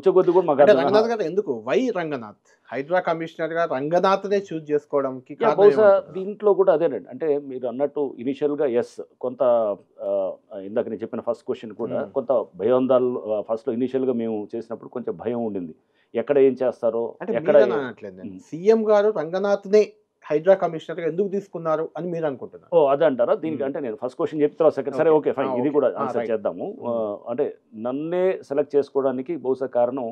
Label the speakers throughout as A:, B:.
A: వచ్చే కొద్ది కూడా మాకు
B: అంటే రంగనాథ్ గారు ఎందుకు వై రంగనాథ్ హైడ్రా కమిషనర్ గా రంగనాథ్నే చూస్ చేసుకోవడానికి కారణం
A: బహుశా
B: ఏమంటారు?
A: దీంట్లో కూడా అదేనండి. అంటే మీరు అన్నట్టు ఇనీషియల్‌గా కొంత ఇందాక నేను చెప్పిన ఫస్ట్ క్వెషన్ కూడా కొంత భయోందాలు ఫస్ట్‌లో ఇనీషియల్‌గా మేము చేసినప్పుడు కొంచెం భయం ఉండింది. ఎక్కడ ఏం చేస్తారో,
B: అంటే
A: ఎక్కడ
B: మీరని అనట్లేదు నేను. సీఎం గారు రంగనాథ్‌నే హైడ్రా కమిషనర్ గా ఎందుకు తీసుకున్నారు అని మీరు అనుకుంటున్నారు?
A: ఓహ్! అదే అంటారా? దీనికి అంటే నేను ఫస్ట్ క్వెషన్ చెప్పిన తర్వాత సెకండ్ సరే
B: ఓకే.
A: Okay fine. ఇది
B: ఓకే.
A: కూడా ఆన్సర్
B: రైట్.
A: చేద్దాము. అంటే నన్నే సెలెక్ట్ చేసుకోవడానికి బహుశా కారణం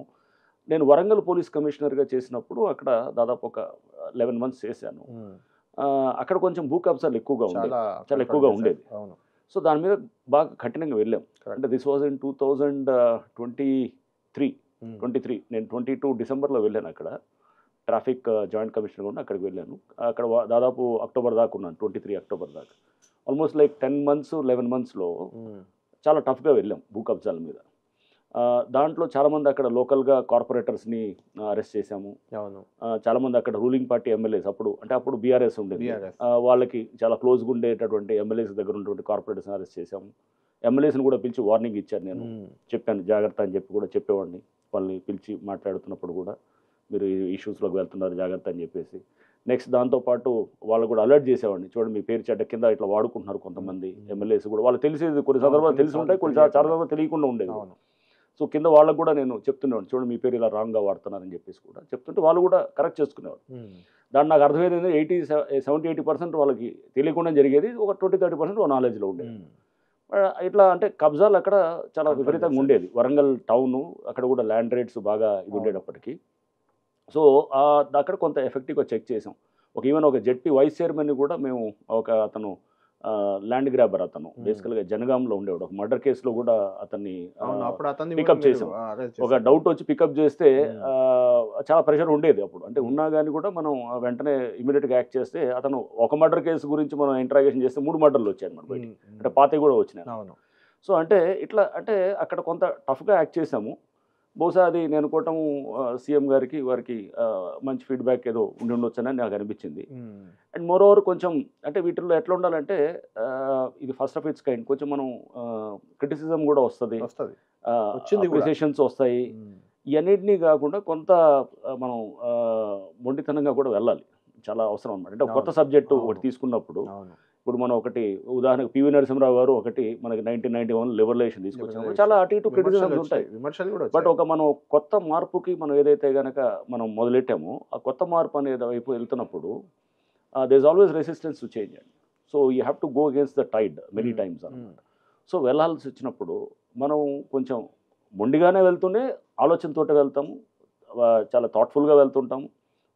A: నేను వరంగల్ పోలీస్ కమిషనర్‌గా చేసినప్పుడు అక్కడ దాదాపు ఒక 11 మంత్స్ చేశాను. అక్కడ కొంచెం భూ కబ్జాలు ఎక్కువగా ఉండేవి. చాలా ఎక్కువగా ఉండేది.
B: అవును.
A: సో, దాని మీద బాగా కఠినంగా వెళ్ళాం. అంటే దిస్ వాజ్ ఇన్ 2023 నేను 22 డిసెంబర్‌లో వెళ్ళాను అక్కడ. ట్రాఫిక్ జాయింట్ కమిషనర్‌గా ఉండి అక్కడికి వెళ్ళాను. అక్కడ దాదాపు అక్టోబర్ దాకా ఉన్నాను. 23 అక్టోబర్ దాకా. ఆల్మోస్ట్ లైక్ 10 మంత్స్, 11 మంత్స్‌లో చాలా టఫ్‌గా వెళ్ళాం భూ కబ్జాల మీద. దాంట్లో చాలామంది అక్కడ లోకల్‌గా కార్పొరేటర్స్‌ని అరెస్ట్ చేశాము.
B: అవును.
A: చాలామంది అక్కడ రూలింగ్ పార్టీ ఎమ్మెల్యేస్ అప్పుడు బీఆర్ఎస్ ఉండేది.
B: బీఆర్ఎస్.
A: వాళ్ళకి చాలా క్లోజ్‌గా ఉండేటటువంటి ఎమ్మెల్యేస్ దగ్గర ఉన్నటువంటి కార్పొరేటర్స్‌ని అరెస్ట్ చేశాము. ఎమ్మెల్యేస్‌ని కూడా పిలిచి వార్నింగ్ ఇచ్చాను నేను. చెప్పాను జాగ్రత్త అని చెప్పి కూడా చెప్పేవాడిని. వాళ్ళని పిలిచి మాట్లాడుతున్నప్పుడు కూడా మీరు ఈ ఇష్యూస్‌లోకి వెళ్తున్నారు జాగ్రత్త అని చెప్పేసి. నెక్స్ట్ దాంతో పాటు వాళ్ళు కూడా అలర్ట్ చేసేవాడిని. చూడండి మీ పేరు చెడ్డ కింద ఇట్లా వాడుకుంటున్నారు కొంతమంది ఎమ్మెల్యేస్ కూడా. వాళ్ళకి తెలిసేది కొన్ని సందర్భాలు తెలిసి ఉంటాయి. చాలా సందర్భాలు తెలియకుండా ఉండేది. సో, కింద వాళ్ళకి కూడా నేను చెప్తుండేవాడిని. చూడండి మీ పేరు ఇలా రాంగ్‌గా వాడుతున్నారని చెప్పేసి కూడా చెప్తుంటే వాళ్ళు కూడా కరెక్ట్ చేసుకునేవారు. దాంట్లో నాకు అర్థమైంది ఏంటంటే 70-80% వాళ్ళకి తెలియకుండా జరిగేది. ఒక 20-30% నాలెడ్జ్‌లో ఉండేది. ఇట్లా అంటే కబ్జాలు అక్కడ చాలా విపరీతంగా ఉండేది. వరంగల్ టౌను అక్కడ కూడా ల్యాండ్ రేట్స్ బాగా ఇది ఉండేటప్పటికి. సో, అక్కడ కొంత ఎఫెక్టివ్‌గా చెక్ చేసాం. ఈవెన్ ఒక జెడ్పీ వైస్ చైర్మన్‌ని కూడా మేము అతను ల్యాండ్ గ్రాబర్ అతను. బేసికల్‌గా జనగాంలో ఉండేవాడు. ఒక మర్డర్ కేస్‌లో కూడా అతన్ని పికప్ చేసాం. ఒక డౌట్ వచ్చి పికప్ చేస్తే చాలా ప్రెషర్ ఉండేది అప్పుడు. అంటే ఉన్నా గాని కూడా మనం వెంటనే ఇమ్మీడియేట్‌గా యాక్ట్ చేస్తే అతను ఒక మర్డర్ కేసు గురించి మనం ఇంటరాగేషన్ చేస్తే 3 మర్డర్‌లు వచ్చాయన్నమాట బయటికి. అంటే పాతవి కూడా వచ్చినాయి.
B: అవును.
A: సో, అంటే ఇట్లా అంటే అక్కడ కొంత టఫ్‌గా యాక్ట్ చేసాము. బహుశా అది నేను అనుకోవటం సీఎం గారికి వారికి మంచి ఫీడ్‌బ్యాక్ ఏదో ఉండి ఉండొచ్చని నాకు అనిపించింది. అండ్ మోర్ ఓవర్ కొంచెం అంటే వీటిల్లో ఎట్లా ఉండాలంటే ఇది ఫస్ట్ ఆఫ్ ఇట్స్ కైండ్ కొంచెం మనం క్రిటిసిజం కూడా వస్తది. అప్రిసియేషన్స్ వస్తాయి. ఇవన్నిటిని కాకుండా కొంత మనం మొండితనంగా కూడా వెళ్ళాలి. చాలా అవసరం అన్నమాట. అంటే కొత్త సబ్జెక్టు ఒకటి తీసుకున్నప్పుడు ఇప్పుడు మనం ఉదాహరణకు పివి నరసింహరావు గారు మనకి 1991 లిబరలైజేషన్ తీసుకొచ్చినప్పుడు చాలా అటు ఇటు క్రిటిసిజమ్స్ ఉంటాయి. బట్ మనం కొత్త మార్పుకి మనం ఏదైతే గనక మనం మొదలెట్టామో ఆ కొత్త మార్పు అనేది వైపు వెళ్తున్నప్పుడు there is always resistance to change అండి. So you have to go against the tide many times అన్నమాట. సో వెళ్ళాల్సి వచ్చినప్పుడు మనం కొంచెం మొండిగానే వెళ్తూనే ఆలోచనతోటి వెళ్తాము. చాలా థాట్ఫుల్గా వెళ్తుంటాము.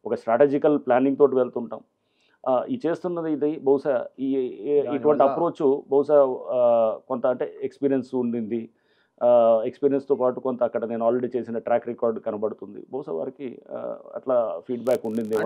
A: ఒక స్ట్రాటజికల్ ప్లానింగ్ తోటి వెళ్తుంటాం. ఈ చేస్తున్నది ఇది బహుశా ఇటువంటి అప్రోచ్ బహుశా కొంత అంటే ఎక్స్పీరియన్స్ ఉండింది. ఎక్స్పీరియన్స్‌తో పాటు కొంత అక్కడ నేను ఆల్రెడీ చేసిన ట్రాక్ రికార్డ్ కనబడుతుంది. బహుశా వారికి అట్లా ఫీడ్‌బ్యాక్ ఉండిందేమో.